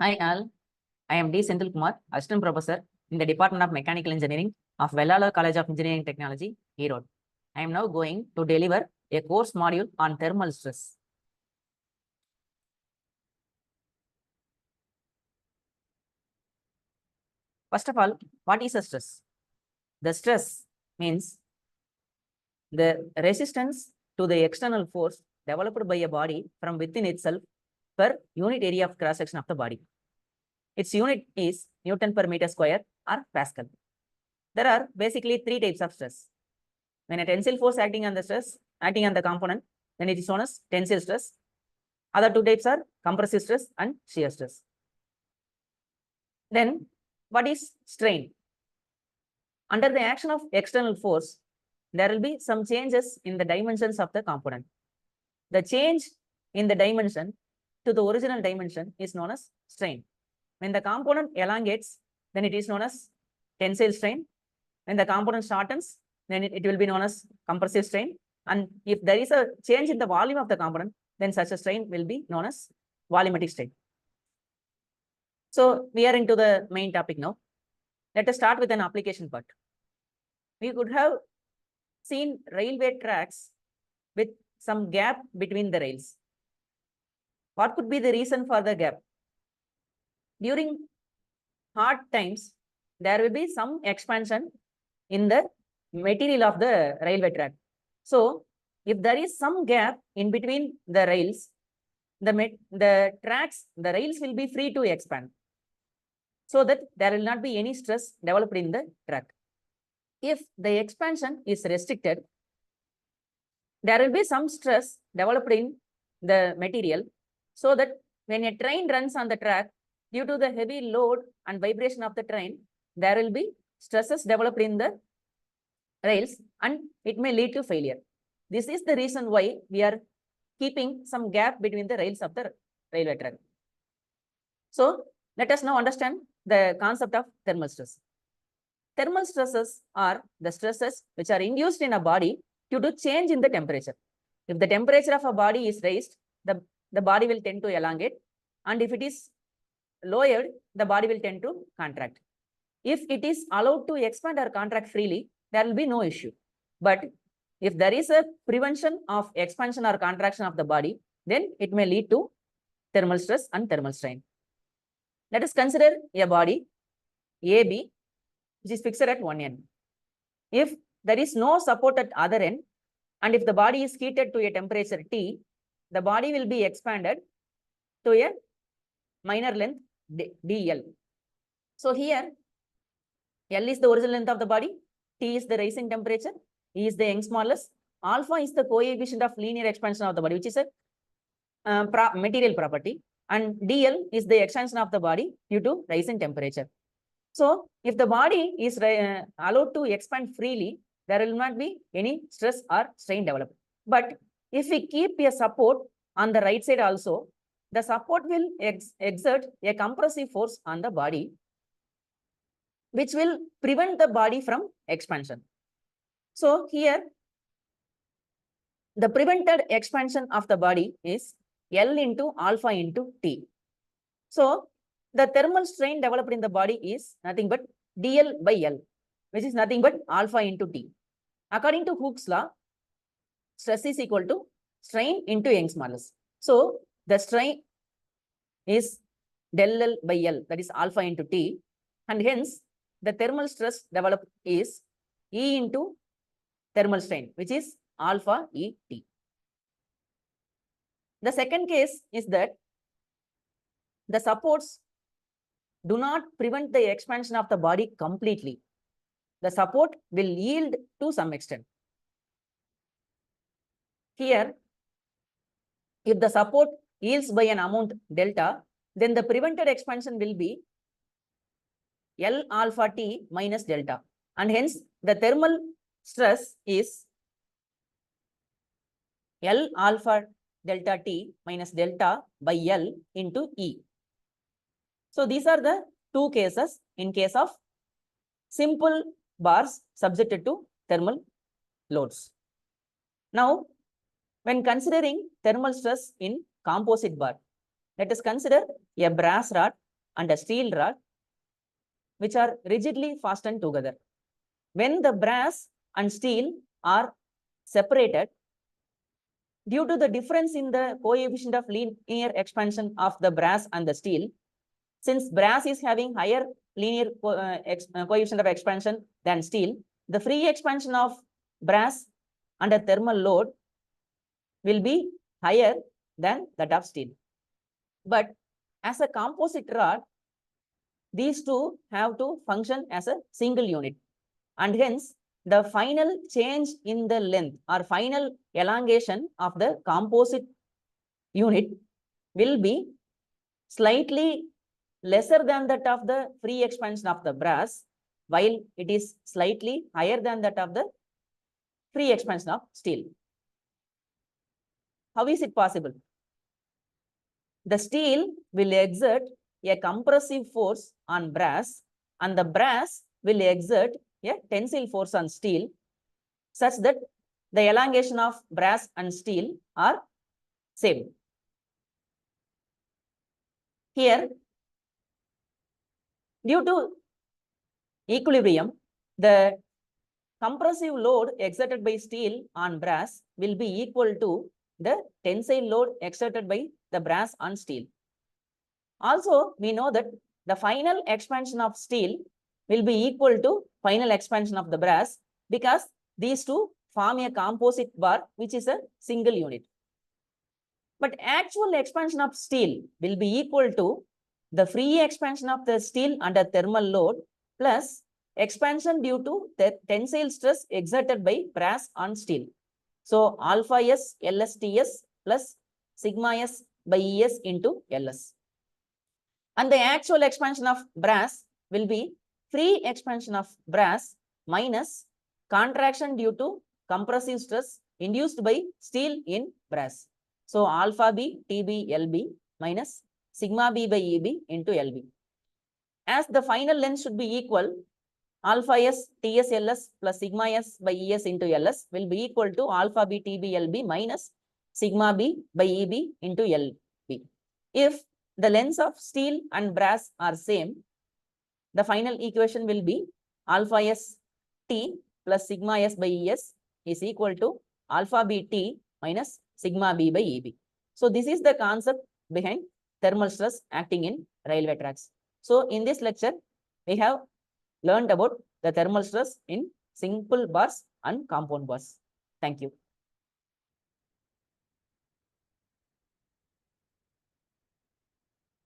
Hi all, I am D. Senthil Kumar, Assistant Professor in the Department of Mechanical Engineering of Vellalar College of Engineering and Technology, Erode. I am now going to deliver a course module on thermal stress. First of all, what is a stress? The stress means the resistance to the external force developed by a body from within itself per unit area of cross section of the body. Its unit is Newton per meter square or Pascal. There are basically three types of stress. When a tensile force acting on the component, then it is known as tensile stress. Other two types are compressive stress and shear stress. Then what is strain? Under the action of external force, there will be some changes in the dimensions of the component. The change in the dimension to the original dimension is known as strain. When the component elongates, then it is known as tensile strain. When the component shortens, then it will be known as compressive strain. And if there is a change in the volume of the component, then such a strain will be known as volumetric strain. So we are into the main topic now. Let us start with an application part. We could have seen railway tracks with some gap between the rails. What could be the reason for the gap? During hard times, there will be some expansion in the material of the railway track. So if there is some gap in between the rails, the rails will be free to expand, so that there will not be any stress developed in the track. If the expansion is restricted, there will be some stress developed in the material, so that when a train runs on the track, due to the heavy load and vibration of the train, there will be stresses developed in the rails and it may lead to failure. This is the reason why we are keeping some gap between the rails of the railway track. So let us now understand the concept of thermal stress. Thermal stresses are the stresses which are induced in a body due to change in the temperature. If the temperature of a body is raised, the body will tend to elongate, and if it is lowered, the body will tend to contract. If it is allowed to expand or contract freely, there will be no issue. But if there is a prevention of expansion or contraction of the body, then it may lead to thermal stress and thermal strain. Let us consider a body AB, which is fixed at one end. If there is no support at other end, and if the body is heated to a temperature T, the body will be expanded to a minor length dl. So here L is the original length of the body, T is the rising temperature, E is the Young's modulus, alpha is the coefficient of linear expansion of the body, which is a material property, and dl is the expansion of the body due to rising temperature. So if the body is allowed to expand freely, there will not be any stress or strain developed. But if we keep a support on the right side also, the support will exert a compressive force on the body, which will prevent the body from expansion. So here, the prevented expansion of the body is L into alpha into T. So the thermal strain developed in the body is nothing but dl by L, which is nothing but alpha into T. According to Hooke's law, stress is equal to strain into Young's modulus. So the strain is del L by L, that is alpha into T, and hence the thermal stress developed is E into thermal strain, which is alpha ET. The second case is that the supports do not prevent the expansion of the body completely. The support will yield to some extent. Here, if the support yields by an amount delta, then the prevented expansion will be L alpha T minus delta, and hence the thermal stress is L alpha delta T minus delta by L into E. So these are the two cases in case of simple bars subjected to thermal loads. Now, when considering thermal stress in composite bar, let us consider a brass rod and a steel rod, which are rigidly fastened together. When the brass and steel are separated, due to the difference in the coefficient of linear expansion of the brass and the steel, since brass is having higher linear coefficient of expansion than steel, the free expansion of brass under thermal load will be higher than that of steel. But as a composite rod, these two have to function as a single unit, and hence the final change in the length or final elongation of the composite unit will be slightly lesser than that of the free expansion of the brass, while it is slightly higher than that of the free expansion of steel. How is it possible? The steel will exert a compressive force on brass, and the brass will exert a tensile force on steel, such that the elongation of brass and steel are same. Here, due to equilibrium, the compressive load exerted by steel on brass will be equal to the tensile load exerted by the brass on steel. Also, we know that the final expansion of steel will be equal to final expansion of the brass, because these two form a composite bar, which is a single unit. But actual expansion of steel will be equal to the free expansion of the steel under thermal load plus expansion due to the tensile stress exerted by brass on steel. So alpha S LSTS plus sigma S by ES into LS. And the actual expansion of brass will be free expansion of brass minus contraction due to compressive stress induced by steel in brass. So alpha B TB LB minus sigma B by EB into LB. As the final length should be equal, alpha S TS LS plus sigma S by ES into LS will be equal to alpha B TB LB minus sigma B by EB into LB. If the lengths of steel and brass are same, the final equation will be alpha S T plus sigma S by ES is equal to alpha B T minus sigma B by EB. So this is the concept behind thermal stress acting in railway tracks. So in this lecture, we have learned about the thermal stress in simple bars and compound bars. Thank you.